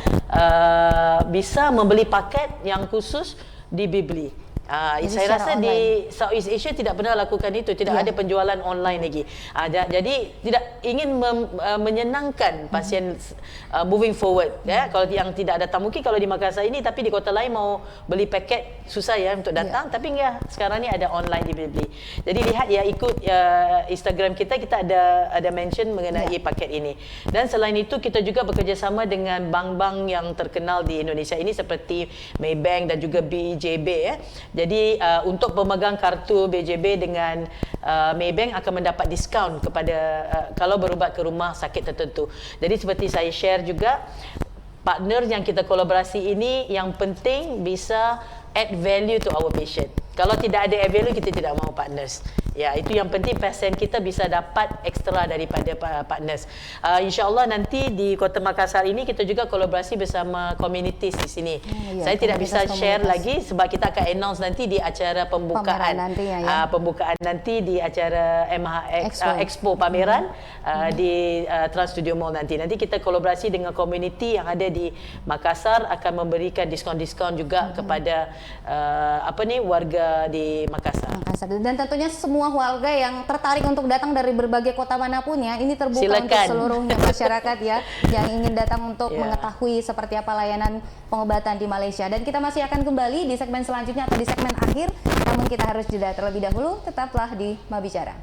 bisa membeli paket yang khusus di Blibli. Saya rasa online. Di Southeast Asia tidak pernah lakukan itu, tidak ada penjualan online lagi. Jadi tidak ingin menyenangkan pasien moving forward ya. Kalau yang tidak datang mungkin kalau di Makassar ini, tapi di kota lain mau beli paket susah ya untuk datang. Tapi enggak, sekarang ni ada online di Blibli. Jadi lihat ya, ikut Instagram kita ada mention mengenai paket ini. Dan selain itu kita juga bekerjasama dengan bank-bank yang terkenal di Indonesia ini seperti Maybank dan juga BJB ya. Jadi untuk pemegang kartu BJB dengan Maybank akan mendapat diskaun kepada kalau berubat ke rumah sakit tertentu. Jadi seperti saya share juga, partner yang kita kolaborasi ini yang penting bisa add value to our patient. Kalau tidak ada add value, kita tidak mahu partners. Ya, itu yang penting pasien kita bisa dapat ekstra daripada partners. InsyaAllah nanti di Kota Makassar ini kita juga kolaborasi bersama communities di sini. Saya tidak bisa share lagi sebab kita akan announce nanti di acara pembukaan. Pembukaan nanti di acara MHX Expo pameran di Trans Studio Mall nanti. Nanti kita kolaborasi dengan community yang ada di Makassar akan memberikan diskaun-diskaun juga kepada warga di Makassar. Dan tentunya semua warga yang tertarik untuk datang dari berbagai kota manapun ya, ini terbuka untuk seluruhnya masyarakat ya yang ingin datang untuk mengetahui seperti apa layanan pengobatan di Malaysia. Dan kita masih akan kembali di segmen selanjutnya atau di segmen akhir, namun kita harus jeda terlebih dahulu. Tetaplah di Mabicara.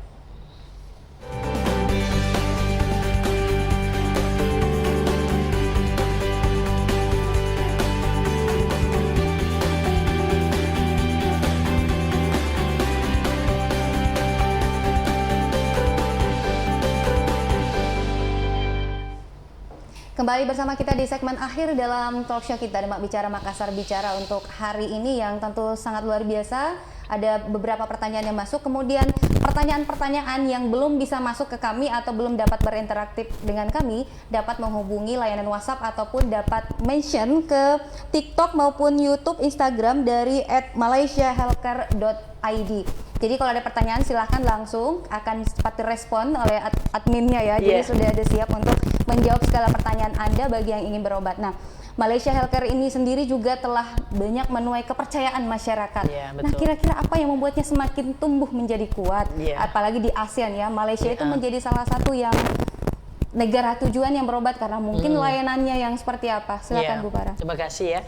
Kembali bersama kita di segmen akhir dalam talk show kita Demak Bicara Makassar Bicara untuk hari ini yang tentu sangat luar biasa. Ada beberapa pertanyaan yang masuk, kemudian pertanyaan-pertanyaan yang belum bisa masuk ke kami atau belum dapat berinteraktif dengan kami dapat menghubungi layanan WhatsApp ataupun dapat mention ke TikTok maupun YouTube, Instagram dari @malaysiahealthcare.id. Jadi kalau ada pertanyaan silahkan langsung akan cepat direspon oleh adminnya ya. Jadi sudah ada siap untuk menjawab segala pertanyaan Anda bagi yang ingin berobat. Nah, Malaysia Healthcare ini sendiri juga telah banyak menuai kepercayaan masyarakat. Nah, kira-kira apa yang membuatnya semakin tumbuh menjadi kuat? Apalagi di ASEAN ya, Malaysia itu menjadi salah satu yang negara tujuan yang berobat karena mungkin layanannya yang seperti apa. Silakan Bu Farah. Terima kasih ya.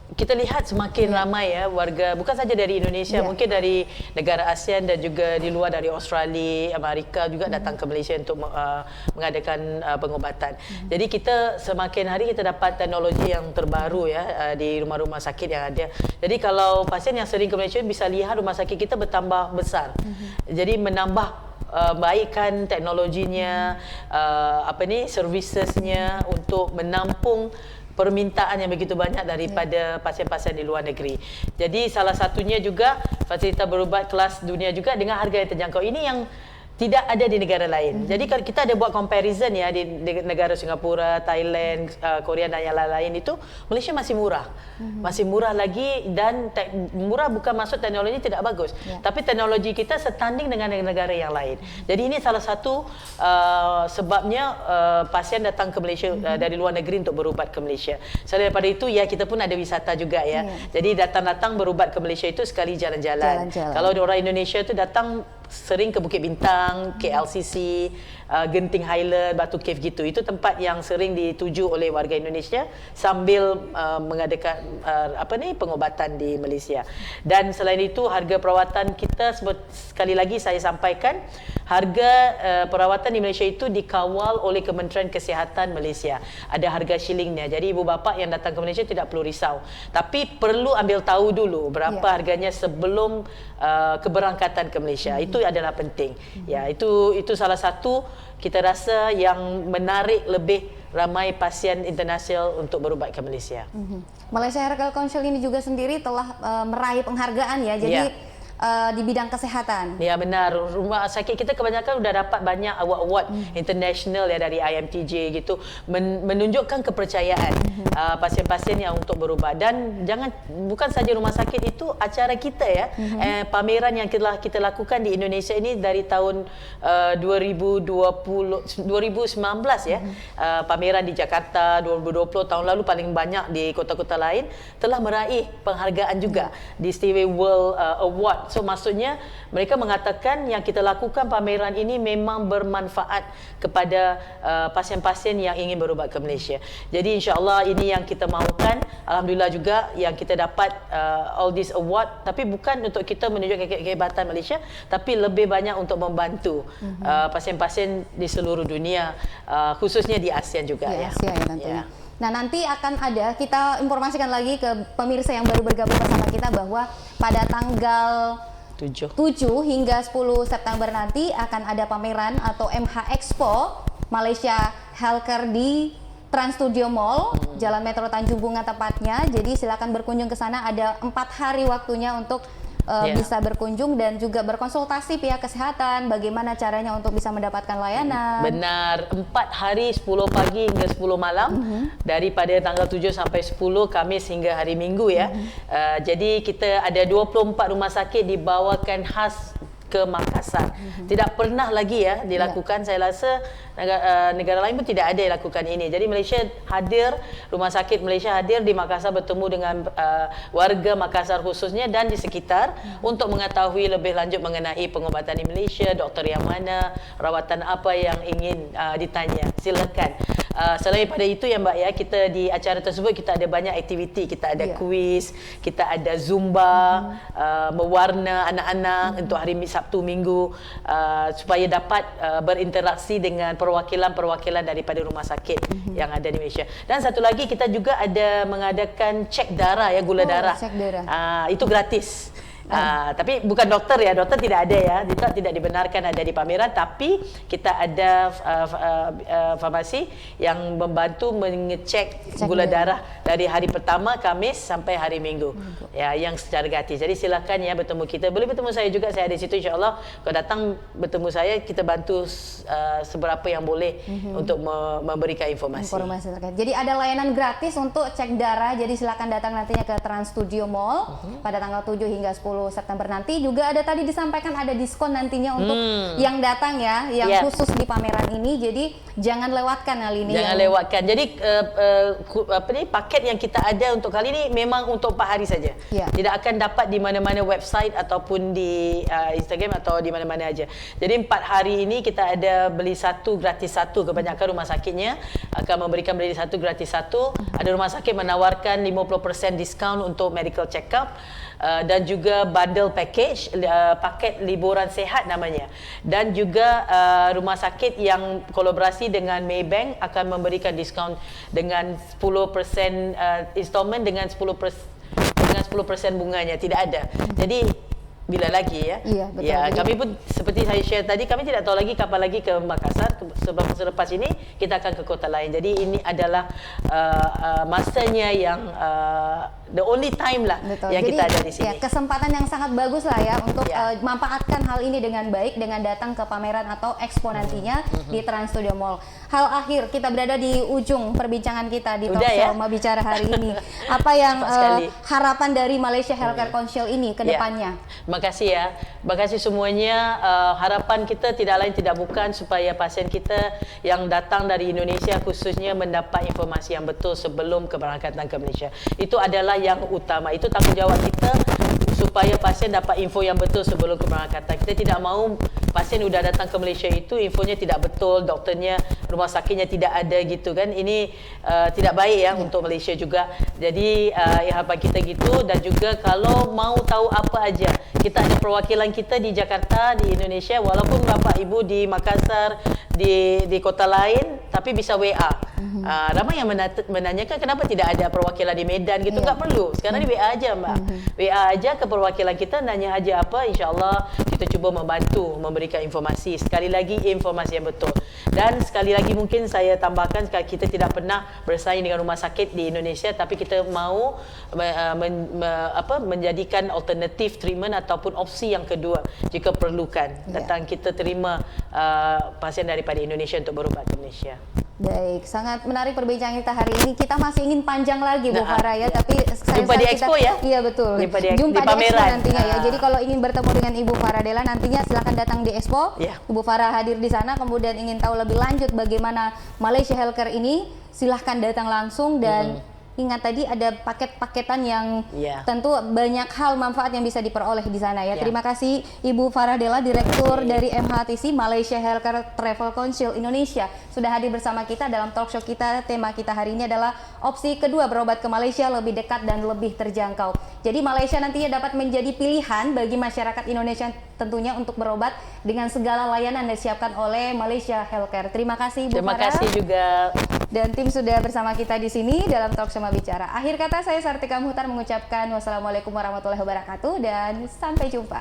Kita lihat semakin ramai ya warga, bukan saja dari Indonesia, mungkin dari negara ASEAN dan juga di luar dari Australia, Amerika juga datang ke Malaysia untuk mengadakan pengobatan. Jadi kita semakin hari kita dapat teknologi yang terbaru ya di rumah-rumah sakit yang ada. Jadi kalau pasien yang sering ke Malaysia bisa lihat rumah sakit kita bertambah besar. Jadi menambah baikkan teknologinya, servicesnya untuk menampung permintaan yang begitu banyak daripada pasien-pasien di luar negeri. Jadi salah satunya juga fasilitas berubat kelas dunia juga dengan harga yang terjangkau. Ini yang tidak ada di negara lain. Jadi kalau kita ada buat comparison ya di negara Singapura, Thailand, Korea dan yang lain-lain itu, Malaysia masih murah. Masih murah lagi, dan murah bukan maksud teknologi tidak bagus. Tapi teknologi kita setanding dengan negara yang lain. Jadi ini salah satu sebabnya pasien datang ke Malaysia dari luar negeri untuk berubat ke Malaysia. Selain daripada itu ya, kita pun ada wisata juga ya. Jadi datang-datang berubat ke Malaysia itu sekali jalan-jalan. Kalau orang Indonesia itu datang sering ke Bukit Bintang, KLCC, Genting Highland, Batu Cave gitu. Itu tempat yang sering dituju oleh warga Indonesia sambil mengadakan pengobatan di Malaysia. Dan selain itu harga perawatan kita, sekali lagi saya sampaikan, harga perawatan di Malaysia itu dikawal oleh Kementerian Kesihatan Malaysia. Ada harga shillingnya. Jadi ibu bapa yang datang ke Malaysia tidak perlu risau. Tapi perlu ambil tahu dulu berapa harganya sebelum keberangkatan ke Malaysia. Itu adalah penting. Ya, itu salah satu kita rasa yang menarik lebih ramai pasien internasional untuk berubat ke Malaysia. Malaysia Herbal Council ini juga sendiri telah meraih penghargaan ya. Jadi di bidang kesehatan. Ya, benar. Rumah sakit kita kebanyakan sudah dapat banyak award-award international ya dari IMTJ gitu, menunjukkan kepercayaan pasien-pasien yang untuk berubat. Dan bukan saja rumah sakit itu, acara kita ya, pameran yang kita lakukan di Indonesia ini dari tahun 2019 ya. Pameran di Jakarta 2020, tahun lalu paling banyak di kota-kota lain, telah meraih penghargaan juga di Stevie World Award. So maksudnya mereka mengatakan yang kita lakukan pameran ini memang bermanfaat kepada pasien-pasien yang ingin berubat ke Malaysia. Jadi insya-Allah ini yang kita mahukan. Alhamdulillah juga yang kita dapat all this award, tapi bukan untuk kita menunjukkan kehebatan Malaysia, tapi lebih banyak untuk membantu pasien-pasien di seluruh dunia, khususnya di ASEAN juga ya. ASEAN ya tentunya. Nah, nanti akan ada, kita informasikan lagi ke pemirsa yang baru bergabung bersama kita bahwa pada tanggal 7 hingga 10 September nanti akan ada pameran atau MH Expo Malaysia Healthcare di Trans Studio Mall, Jalan Metro Tanjung Bunga tepatnya. Jadi silakan berkunjung ke sana, ada 4 hari waktunya untuk bisa berkunjung dan juga berkonsultasi pihak kesehatan bagaimana caranya untuk bisa mendapatkan layanan. Benar, 4 hari 10 pagi hingga 10 malam daripada tanggal 7 sampai 10 Khamis hingga hari Minggu ya. Jadi kita ada 24 rumah sakit dibawakan khas ke Makassar. Tidak pernah lagi ya dilakukan. Saya rasa negara lain pun tidak ada yang lakukan ini. Jadi Malaysia hadir, rumah sakit Malaysia hadir di Makassar bertemu dengan warga Makassar khususnya dan di sekitar untuk mengetahui lebih lanjut mengenai pengobatan di Malaysia, doktor yang mana, rawatan apa yang ingin ditanya. Silakan. Selain daripada itu ya Mbak ya, kita di acara tersebut kita ada banyak aktiviti. Kita ada kuis, kita ada zumba, mewarna anak-anak untuk hari Sabtu Minggu supaya dapat berinteraksi dengan perwakilan-perwakilan daripada rumah sakit yang ada di Malaysia. Dan satu lagi kita juga ada mengadakan cek darah ya, gula darah. Cek darah. Itu gratis. Tapi bukan dokter ya, dokter tidak ada ya, tidak dibenarkan ada di pameran, tapi kita ada farmasi yang membantu mengecek gula darah dari hari pertama Khamis sampai hari Minggu ya, yang secara gratis. Jadi silakan ya bertemu kita, boleh bertemu saya juga, saya ada di situ insya-Allah. Kalau datang bertemu saya, kita bantu seberapa yang boleh untuk memberikan informasi terkait. Jadi ada layanan gratis untuk cek darah, jadi silakan datang nantinya ke Trans Studio Mall pada tanggal 7 hingga 10 September nanti. Juga ada tadi disampaikan ada diskon nantinya untuk yang datang ya, yang khusus di pameran ini. Jadi jangan lewatkan hal ini. Jangan lewatkan. Jadi paket yang kita ada untuk kali ini memang untuk 4 hari saja. Tidak akan dapat di mana-mana website ataupun di Instagram atau di mana-mana aja. Jadi 4 hari ini kita ada beli satu gratis satu. Kebanyakan rumah sakitnya akan memberikan beli satu gratis satu. Ada rumah sakit menawarkan 50% diskaun untuk medical check up. Dan juga bundle package, paket liburan sehat namanya. Dan juga rumah sakit yang kolaborasi dengan Maybank akan memberikan diskaun dengan 10% installment dengan 10% bunganya, tidak ada. Jadi bila lagi ya. Iya, betul. Ya, Jadi- kami pun seperti saya share tadi, kami tidak tahu lagi kapan lagi ke Makassar. Selepas ini kita akan ke kota lain. Jadi ini adalah masanya yang the only time lah Betul. yang Jadi, kita ada di sini. ya, kesempatan yang sangat bagus lah ya untuk Ya. manfaatkan hal ini dengan baik dengan datang ke pameran atau expo nantinya di Trans Studio Mall. Hal akhir, kita berada di ujung perbincangan kita di Udah talk show ya? Ma Bicara hari ini. Apa yang Cepat sekali. harapan dari Malaysia Healthcare Council ini ke depannya? Terima kasih ya. Terima kasih semuanya. Harapan kita tidak lain tidak bukan supaya pasien kita yang datang dari Indonesia khususnya mendapat informasi yang betul sebelum keberangkatan ke Malaysia. Itu adalah yang utama. Itu tanggungjawab kita supaya pasien dapat info yang betul sebelum keberangkatan. Kita tidak mahu pasien sudah datang ke Malaysia itu infonya tidak betul, doktornya, rumah sakitnya tidak ada gitu kan. Ini tidak baik ya untuk Malaysia juga. Jadi harapan kita gitu. Dan juga kalau mau tahu apa aja, kita ada perwakilan kita di Jakarta, di Indonesia, walaupun Bapak Ibu di Makassar, di kota lain, tapi bisa WA. Ramai yang menanyakan kenapa tidak ada perwakilan di Medan gitu. Nggak perlu, sekarang ni WA aja Mbak. WA aja ke perwakilan kita, nanya aja apa, insyaAllah kita cuba membantu memberikan informasi. Sekali lagi informasi yang betul. Dan sekali lagi mungkin saya tambahkan, kita tidak pernah bersaing dengan rumah sakit di Indonesia, tapi kita mahu menjadikan alternatif treatment ataupun opsi yang kedua jika perlukan. Tentang kita terima pasien daripada Indonesia untuk berubat ke Malaysia. Baik, sangat menarik perbincangan kita hari ini. Kita masih ingin panjang lagi Bu Farah ya, tapi Jumpa di Expo ya? Iya betul. Jumpa di Expo pameran nantinya ya. Jadi kalau ingin bertemu dengan Ibu Farah Della nantinya silakan datang di Expo. Ya. Ibu Farah hadir di sana. Kemudian ingin tahu lebih lanjut bagaimana Malaysia Healthcare ini, silahkan datang langsung dan ingat tadi ada paket-paketan yang tentu banyak hal manfaat yang bisa diperoleh di sana ya. Terima kasih Ibu Farah Della, Direktur dari MHTC Malaysia Healthcare Travel Council Indonesia sudah hadir bersama kita dalam talk show kita. Tema kita hari ini adalah opsi kedua berobat ke Malaysia lebih dekat dan lebih terjangkau. Jadi Malaysia nantinya dapat menjadi pilihan bagi masyarakat Indonesia tentunya untuk berobat dengan segala layanan yang disiapkan oleh Malaysia Healthcare. Terima kasih Bu Terima Farah. kasih juga. Dan tim sudah bersama kita di sini dalam talk show Ma Bicara. Akhir kata saya Sartika Muhtar mengucapkan wassalamualaikum warahmatullahi wabarakatuh dan sampai jumpa.